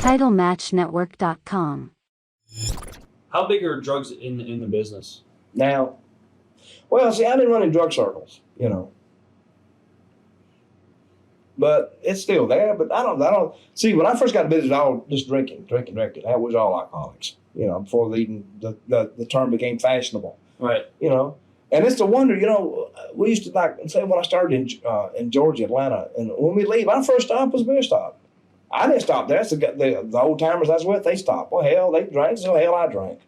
TitleMatchNetwork.com. How big are drugs in the business? Now, well, see, I didn't run in drug circles, you know. But it's still there. But I don't see, when I first got in business, I was just drinking. That was all alcoholics, you know, before the term became fashionable. Right. You know. And it's a wonder, you know, we used to say when I started in Georgia, Atlanta, and when we leave, our first stop was a beer stop. I didn't stop there. That's the old timers I was with, they stopped. Well, hell, they drank, so hell, I drank.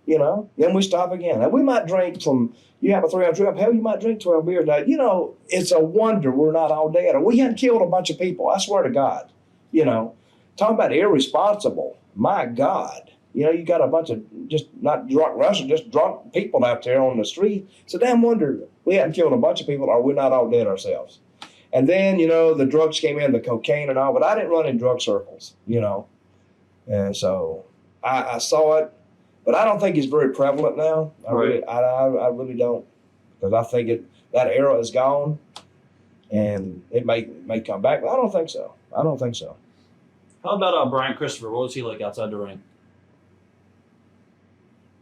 You know, then we stop again. And we might drink you have a 3-hour trip, hell, you might drink 12 beers a day. You know, it's a wonder we're not all dead. Or we hadn't killed a bunch of people, I swear to God. You know, talking about irresponsible, my God. You know, you got a bunch of just not drunk Russians, just drunk people out there on the street. It's a damn wonder we hadn't killed a bunch of people, or we're not all dead ourselves. And then, you know, the drugs came in, the cocaine and all, but I didn't run in drug circles, you know. And so I saw it, but I don't think it's very prevalent now. I really don't, because I think that era is gone, and it may come back, but I don't think so. How about Brian Christopher? What was he like outside the ring?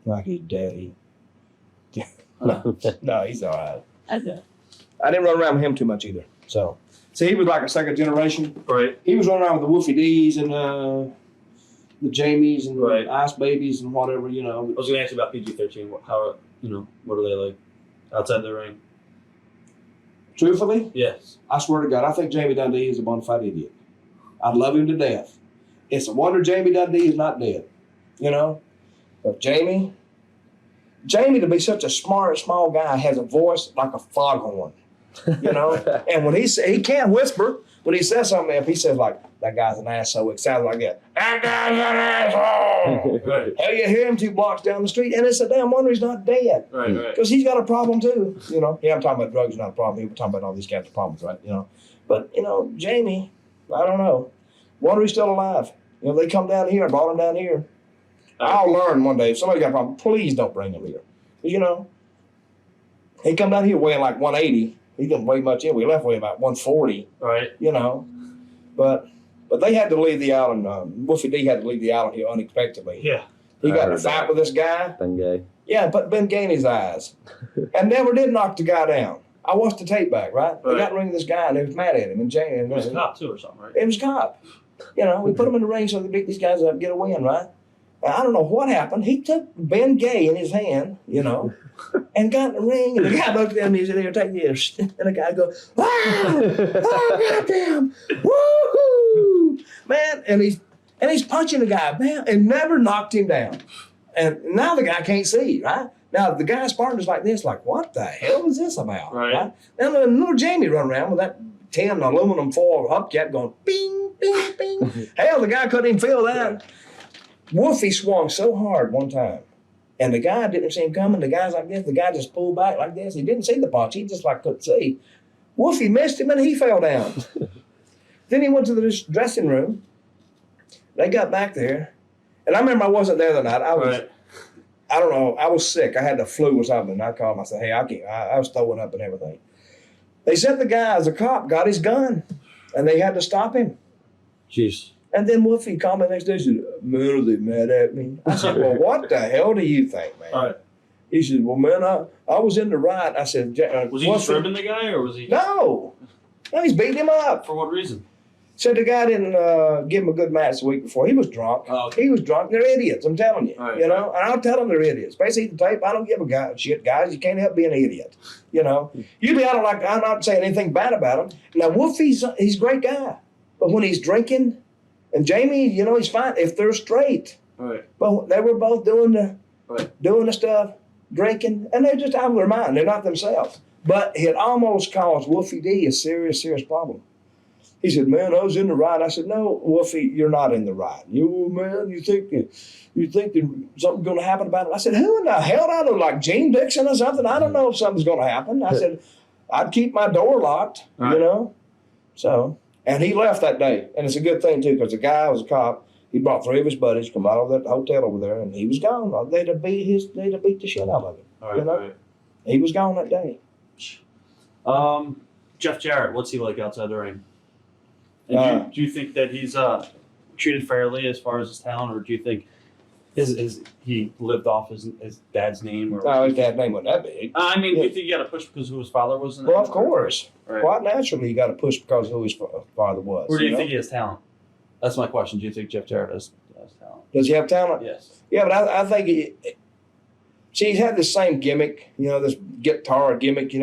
Like his daddy. No, he's all right. I didn't run around with him too much either. So, see, he was like a second generation. Right. He was running around with the Wolfie D's and the Jamies and the Ice Babies and whatever, you know. I was going to ask you about PG-13. What are they like outside the ring? Truthfully? Yes. I swear to God, I think Jamie Dundee is a bona fide idiot. I love him to death. It's a wonder Jamie Dundee is not dead, you know. But Jamie, to be such a smart, small guy, has a voice like a foghorn, you know. And when he can't whisper. When he says something, if he says like, "That guy's an asshole," it sounds like that. That guy's an asshole. Right. Hell, you hear him 2 blocks down the street, and it's a damn wonder he's not dead. Right. Because he's got a problem too, you know. Yeah, I'm talking about drugs, not a problem. We're talking about all these kinds of problems, right? You know. But you know, Jamie, I don't know. Wonder he's still alive. You know, they come down here, brought him down here. I'll learn one day. If somebody got a problem, please don't bring him here. You know, he come down here weighing like 180. He didn't weigh much in. We left weighing about 140. Right. You know, but they had to leave the island. Wolfie D had to leave the island here unexpectedly. Yeah. He got in a fight with this guy. Ben Gay. Yeah, put Ben Gay in his eyes, and never did knock the guy down. I watched the tape back. Right. They got in the ring with this guy, and they was mad at him. And it was a cop too, or something, right? It was a cop. You know, we put him in the ring so they beat these guys up, get a win, right? I don't know what happened. He took Ben Gay in his hand, you know, and got in the ring. And the guy looked at him. He said, "Here, take this." And the guy goes, "Wow! Oh, goddamn! Woohoo! Man!" And he's punching the guy, man, and never knocked him down. And now the guy can't see, right? Now the guy's partner's like this, like, what the hell is this about? Right. Now little Jamie run around with that tin aluminum foil hubcap going, bing, bing, bing. Hell, the guy couldn't even feel that. Wolfie swung so hard one time, and the guy didn't see him coming. The guy's like this. The guy just pulled back like this. He didn't see the punch. He just like couldn't see. Wolfie missed him, and he fell down. Then he went to the dressing room. They got back there, and I remember I wasn't there that night. I don't know. I was sick. I had the flu or something. I called him. I said, "Hey, I can't." I was throwing up and everything. They sent the guy as a cop, got his gun, and they had to stop him. Jeez. And then Wolfie called me the next day and said, "Man, are they mad at me?" I said, "Well, what the hell do you think, man?" Right. He said, "Well, man, I was in the right." I said, was he disturbing the guy, or was he? No, he's beating him up. For what reason? Said the guy didn't give him a good match the week before. He was drunk. Oh, okay. He was drunk. They're idiots, I'm telling you. Right, you know, and I'll tell them they're idiots. Basically, the tape, I don't give a shit, guys. You can't help being an idiot. You know, usually I'm not saying anything bad about him. Now, he's a great guy. But when he's drinking, and Jamie, you know, he's fine if they're straight. Right. But they were both doing the stuff, drinking, and they're just out of their mind. They're not themselves. But it almost caused Wolfie D a serious, serious problem. He said, "Man, I was in the right." I said, "No, Wolfie, you're not in the right. You think that something's going to happen about it?" I said, "Who in the hell? I look like Gene Dixon or something. I don't know if something's going to happen." I said, "I'd keep my door locked, you know." So, and he left that day, and it's a good thing too, because the guy was a cop. He brought 3 of his buddies, come out of that hotel over there, and he was gone. They'd have beat the shit out of him. All you know? right. He was gone that day. Jeff Jarrett, what's he like outside the ring? And do you think that he's treated fairly as far as his talent, or do you think he lived off his dad's name? Or No, his dad's name wasn't that big. I mean, do you think he got to push because who his father was? Well, of course. Right. Quite naturally, you got to push because of who his father was. Or do you think he has talent? That's my question. Do you think Jeff Jarrett has talent? Does he have talent? Yes. Yeah, but I think he's had the same gimmick, this guitar gimmick,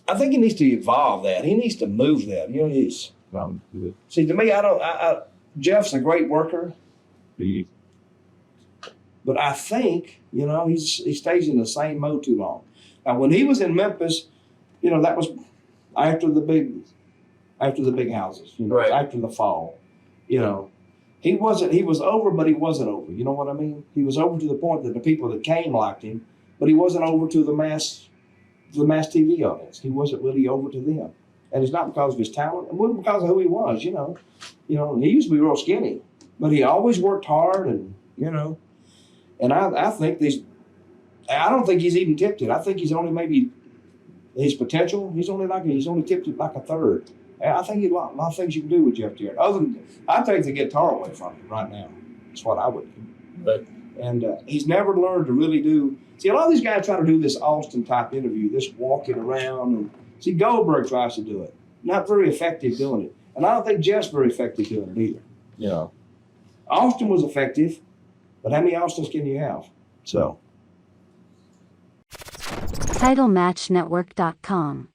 I think he needs to evolve that. He needs to move that. See, to me, Jeff's a great worker, but I think, he stays in the same mode too long. Now, when he was in Memphis, that was after the big houses, right. After the fall, he was over, but he wasn't over. You know what I mean? He was over to the point that the people that came liked him, but he wasn't over to the mass TV audience. He wasn't really over to them. And it's not because of his talent. It wasn't because of who he was, he used to be real skinny, but he always worked hard and I think I don't think he's even tipped it. I think he's only maybe his potential, he's only tipped it like a third. I think a lot of things you can do with Jeff Jarrett. Other than, I take the guitar away from him right now. That's what I would do. But And he's never learned to really do. See, a lot of these guys try to do this Austin type interview, this walking around. And see, Goldberg tries to do it. Not very effective doing it. And I don't think Jeff's very effective doing it either. Austin was effective, but how many Austins can you have? So. TitleMatchNetwork.com